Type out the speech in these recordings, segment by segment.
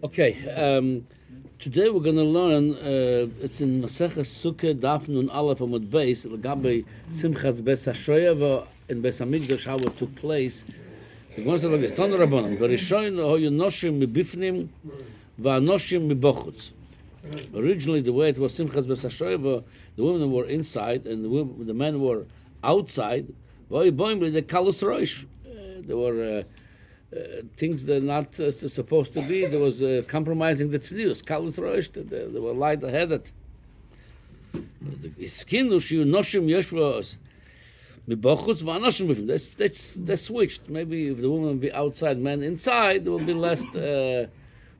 Okay, today we're going to learn, it's in Maseches Sukkah, Daf Nun Aleph Amud Beis, L'gabe Simchas Bes HaShoyava in Bes HaMikdash, how it took place. The Gemara says like this, Tana Rabbanan, V'rishoyin hoyu noshim mibifnim, v'anoshim mibochutz. Originally, the way it was Simchas Bes HaShoyava, the women were inside and the men were outside. V'hoyu boim the kalus roish. There were things they're not supposed to be. There was compromising the tznius. Kalus roish. They were light-headed. Iskinu shiu noshim yoshvos. They switched. Maybe if the woman would be outside, men inside, there will be less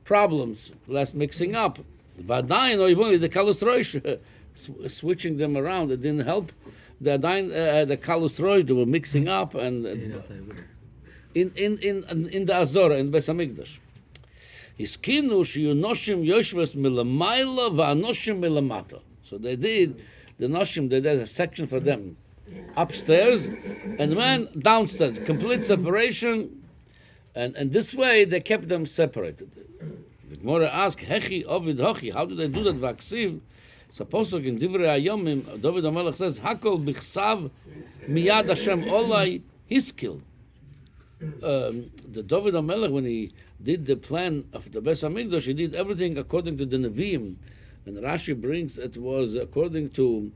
problems, less mixing up. Vadayin or even the kalus roish, switching them around, it didn't help. The kalus roish, they were mixing up and outside where? In the Azora in Beis Hamikdash. Iskinu shiu noshim yoshvos milamayla va'anoshim milamata. So they did the noshim. They did a section for them upstairs, and the man downstairs. Complete separation, and this way they kept them separated. The Gemara asked, "Hechi ovid hochi." How do they do that? Vaksiv. Supposed to in Divrei Hayomim, David HaMelech says, "Hakol bichsav miyad Hashem olai hiskil." The David HaMelech, when he did the plan of the Beis Hamikdash, he did everything according to the Nevi'im, and Rashi brings it was according to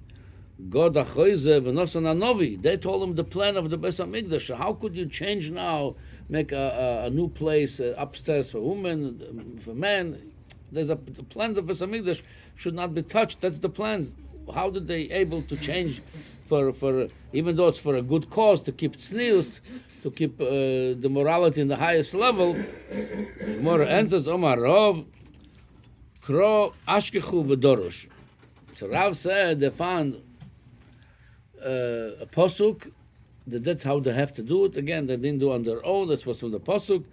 God Achoize v'Nosan Anovi. They told him the plan of the Beis Hamikdash. So how could you change now, make a new place upstairs for women, for men? The plans of Beis Hamikdash should not be touched. That's the plans. How did they able to change for even though it's for a good cause, to keep tznius, to keep the morality in the highest level? Gemara answers, Omar Rav, Kro Ashkechu v'Dorosh. So Rav said they found a posuk, that's how they have to do it. Again, they didn't do it on their own. That's what's from the posuk.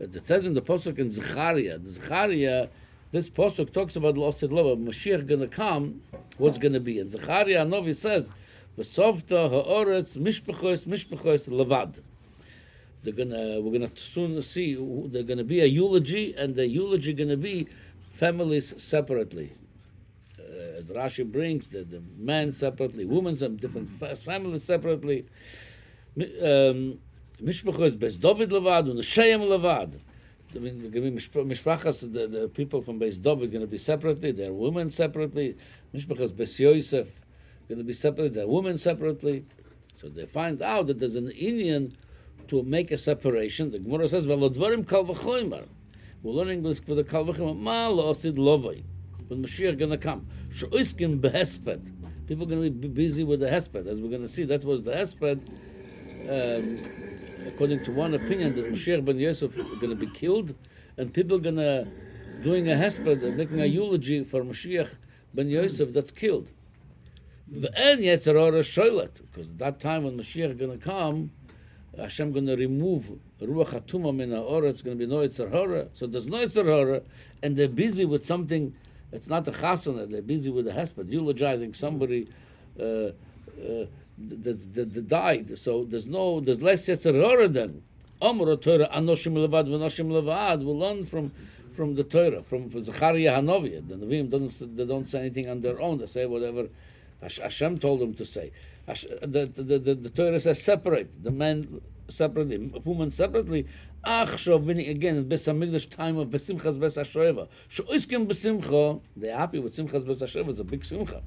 It says in the posuk in Zechariah. The Zechariah, this posuk talks about lost love. Mashiach gonna come. What's gonna be? And Zechariah Novi says, "V'sovta ha'oretz mishpachos levad." We're gonna soon see. They're gonna be a eulogy, and the eulogy gonna be families separately. As Rashi brings, the men separately, women some different families separately. Mishpachos Beis David levad and the Sheim levad. I mean, mishpachas, the people from Beis David going to be separately. Their women separately. Mishpachas Beis Yosef going to be separately. Their women separately. So they find out that there's an Indian to make a separation. The Gemara says, "V'lodvarim kal v'choymer." We're learning with the kal v'choymer. Ma la'osid lovay. When Mashiach going to come, she'oiskim behesped. People are going to be busy with the hesped, as we're going to see. That was the hesped. According to one opinion, that Mashiach ben Yosef is going to be killed, and people are going to doing a hesped, making a eulogy for Mashiach ben Yosef that's killed. V'en yetzer hara shoylet, because at that time when Mashiach is going to come, Hashem going to remove ruach hatuma min ha'ora. It's going to be no yetzer hara. So there's no yetzer hara, and they're busy with something. It's not a chasana. They're busy with a hesped, eulogizing somebody that died. So there's less yetzer hara then. Amar Torah anoshim levad v'noshim levad. We'll learn from the Torah, from Zechariah Hanovi. The Nevi'im they don't say anything on their own. They say whatever Hashem told them to say. The Torah says separate the men separately, women separately. Again, in Beis Hamikdash time of Besimchas Bes HaShoeva. She'oiskim besimcha, they're happy with Simchas Bes HaShoeva. It's a big simcha.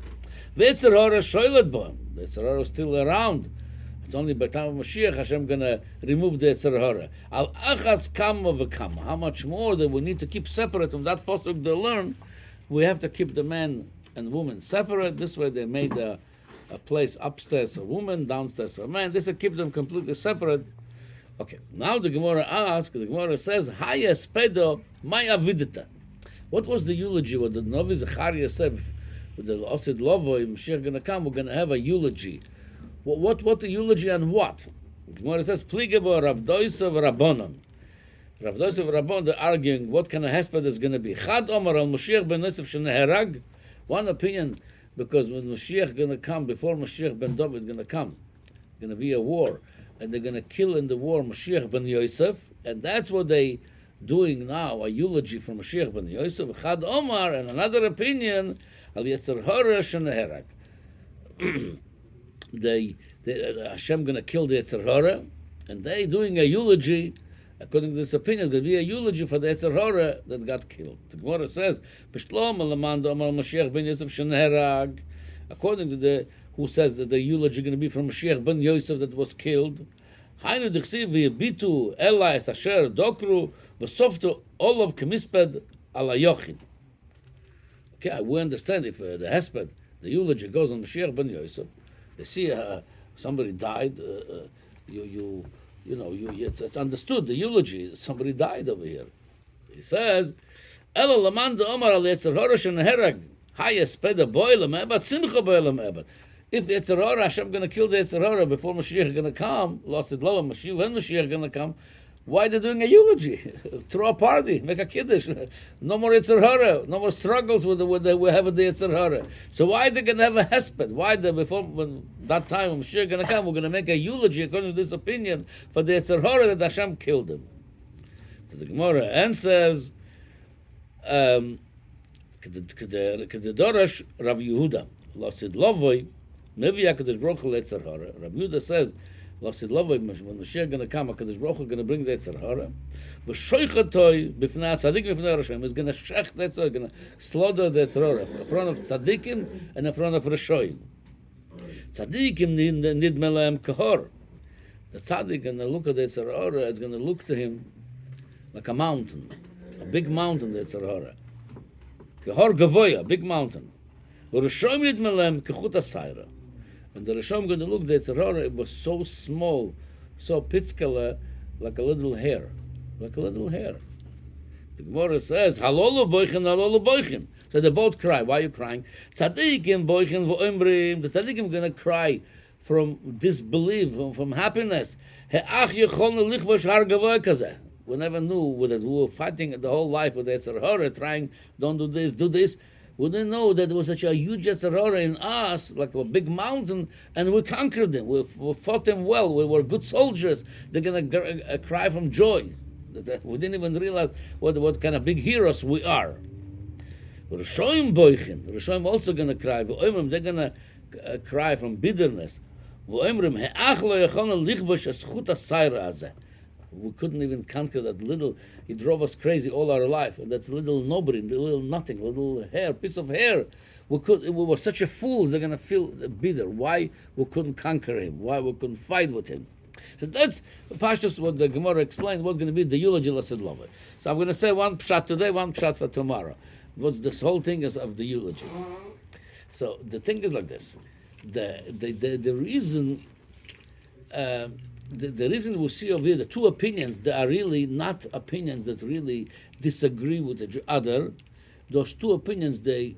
V'etzer hara shoylet bohem. The yetzer hara is still around. It's only by time of Mashiach Hashem gonna remove the yetzer hara. Al achas kama v'kama. How much more that we need to keep separate from that pasuk they learn. We have to keep the men and women separate. This way they made a place upstairs for women, downstairs for men. This will keep them completely separate. Okay, now the Gemara says, Haya spedo maya vidita. What was the eulogy? What the Novi Zechariah said, with the Osid Lovo, Mashiach going to come, we're going to have a eulogy. What the eulogy on what? The Gemara says, Pligebo Rav Doisav Rabbonon. Rav Doisav Rabbonon, they're arguing what kind of hesped is going to be. Chad Omar al Mashiach ben Yosef sheneherag. One opinion, because when Mashiach going to come, before Mashiach ben David going to come, going to be a war, and they're going to kill in the war Mashiach ben Yosef, and that's what they doing now a eulogy from Mashiach ben Yosef, Chad Omar, and another opinion, al yetzer hara sheneherag. Hashem going to kill the yetzer hara, and they doing a eulogy. According to this opinion, it's going to be a eulogy for the yetzer hara that got killed. The Gemara says, "B'shlom alaman Omar Mashiach ben Yosef sheneherag." According to the who says that the eulogy is going to be from Mashiach ben Yosef that was killed. Hainu d'chsiv v'yibitu Elias asher dokru v'softu olav kemisped ala yochin. Okay, we understand if the hesped, the eulogy goes on Mashiach ben Yosef. They see somebody died. It's understood the eulogy. Somebody died over here. He says, "Ela laman Omar al yetzer hara sheneherag hayesped boy lemebat simcha boy lemebat." If yetzer hara, Hashem going to kill the yetzer hara before Mashiach is going to come, lost it low, when Mashiach is going to come, why are they doing a eulogy? Throw a party, make a kiddush. No more yetzer hara, no more struggles with we have the yetzer hara. So why are they going to have a hesped? Why when that time when Mashiach is going to come, we're going to make a eulogy according to this opinion for the yetzer hara that Hashem killed him? So the Gemara answers, Kededorash Rav Yehuda, Lasid Lovoi, maybe HaKadosh Baruch Hu yetzer hara. Rav Yehuda says, Lasid Lovoi, when Mashiach going to come, HaKadosh Baruch Hu going to bring the yetzer hara. V'shoichatoi b'fnei tzaddik b'fnei Hashem is going to shech the yetzer hara, going to slaughter the yetzer hara in front of tzaddikim and in front of Rishoim. Tzaddikim nidme lehem kahor. The tzaddik going to look at the yetzer hara, is going to look to him like a mountain, a big mountain, the yetzer hara. Kahor gavoya, big mountain. V'Rishoim nidme lehem kechut asayra. And the Rishon going to look, the yetzer hara, it was so small, so pitzkala, like a little hair. Like a little hair. The Gemara says, Halolu boichin, halolu boichin. So they both cry. Why are you crying? Tzadikim boichin v'oimrim. The tzadikim are going to cry from disbelief, from happiness. He'ach yecholnu lichvosh har gavoy kazeh. We never knew that we were fighting the whole life with the yetzer hara, trying, don't do this, do this. We didn't know that there was such a huge yetzer hara in us, like a big mountain, and we conquered them. We fought them well. We were good soldiers. They're going to cry from joy. We didn't even realize what kind of big heroes we are. Rishoim boichin. Rishoim also going to cry. They're going to cry from bitterness. We couldn't even conquer that little. He drove us crazy all our life, and that's little nobody, little nothing, little hair, piece of hair. We were such a fool. They're gonna feel bitter. Why we couldn't conquer him? Why we couldn't fight with him? So that's Pashtus what the Gemara explained. What's going to be the eulogy Lasid Lovei. So I'm going to say one pshat today, one pshat for tomorrow. What's this whole thing is of the eulogy. So the thing is like this: the reason. The reason we see over here the two opinions, they are really not opinions that really disagree with each other. Those two opinions, they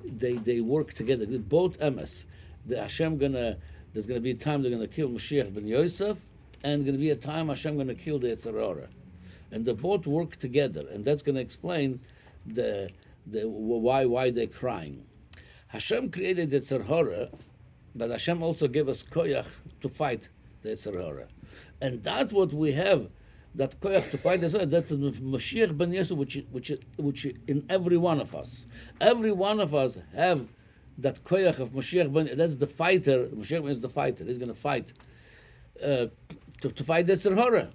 work together. They're both emes. There's gonna be a time they're gonna kill Mashiach ben Yosef, and gonna be a time Hashem gonna kill the yetzer hara, and they both work together, and that's gonna explain the why they're crying. Hashem created the yetzer hara, but Hashem also gave us koyach to fight the yetzer hara. And that's what we have, that koyach to fight this. That's the Mashiach ben Yosef, which in every one of us. Every one of us have that koyach of Mashiach ben. That's the fighter. Mashiach ben is the fighter. He's going to fight to fight the yetzer hara.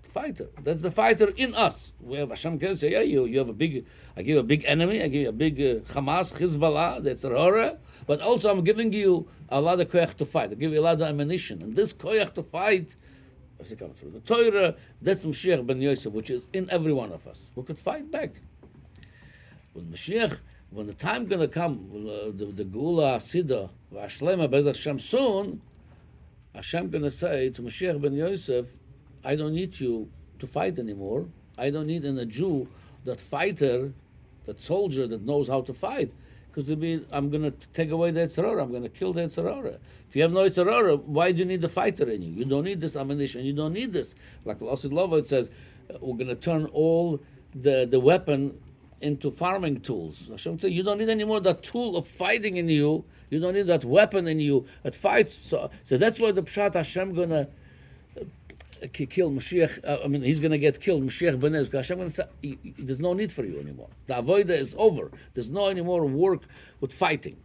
Fighter. That's the fighter in us. We have Hashem can say, yeah, you have a big. I give you a big enemy. I give you a big Hamas, Hezbollah, the yetzer hara. But also I'm giving you a lot of koyach to fight. I give you a lot of ammunition. And this koyach to fight, as it comes through the Torah, that's Mashiach ben Yosef, which is in every one of us. We could fight back. When the time going to come, the Geula Asida, Vashlema Bez Hashem soon, Hashem going to say to Mashiach ben Yosef, I don't need you to fight anymore. I don't need in a Jew, that fighter, that soldier that knows how to fight. Because I'm going to take away the yetzer hara. I'm going to kill the yetzer hara. If you have no yetzer hara, why do you need the fighter in you? You don't need this ammunition. You don't need this. Like Lasid Lovei, it says, we're going to turn all the weapon into farming tools. Hashem says, you don't need any more that tool of fighting in you. You don't need that weapon in you that fights. So that's why the pshat Hashem going to kill Mashiach. He's going to get killed. Mashiach ben Yosef. Hashem going to say, there's no need for you anymore. The avodah is over. There's no anymore work with fighting,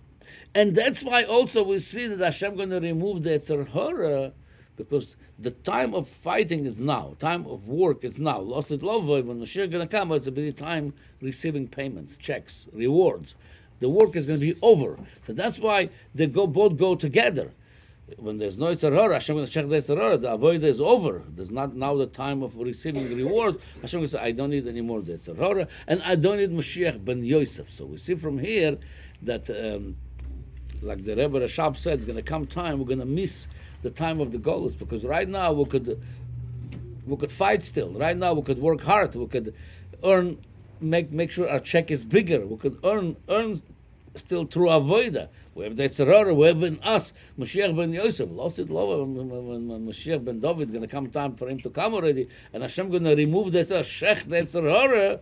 and that's why also we see that Hashem going to remove the yetzer hara, because the time of fighting is now. Time of work is now. Lost it love when Mashiach going to come. It's a big time receiving payments, checks, rewards. The work is going to be over. So that's why they both go together. When there's no yetzer hara, Hashem going to check the yetzer hara. The avodah is over. There's not now the time of receiving reward. Hashem going to say, I don't need any more the yetzer hara, and I don't need Mashiach ben Yosef. So we see from here that, like the Rebbe Rashab said, going to come time we're going to miss the time of the Golus, because right now we could fight still. Right now we could work hard. We could earn, make sure our check is bigger. We could earn still through avodah. We have the yetzer hara, we have in us Mashiach ben Yosef. Lost it love when Mashiach ben David going to come time for him to come already, and Hashem going to remove the yetzer hara.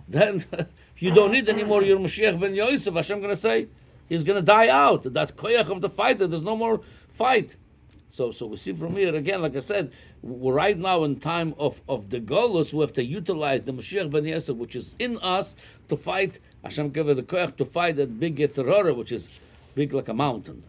Then you don't need anymore your Mashiach ben Yosef. Hashem going to say he's going to die out. That's koyach of the fighter. There's no more fight. So we see from here again, like I said, we're right now in time of the Golus. We have to utilize the Mashiach ben Yosef, which is in us, to fight. Hashem gave us the koyach to fight that big yetzer hara, which is big like a mountain.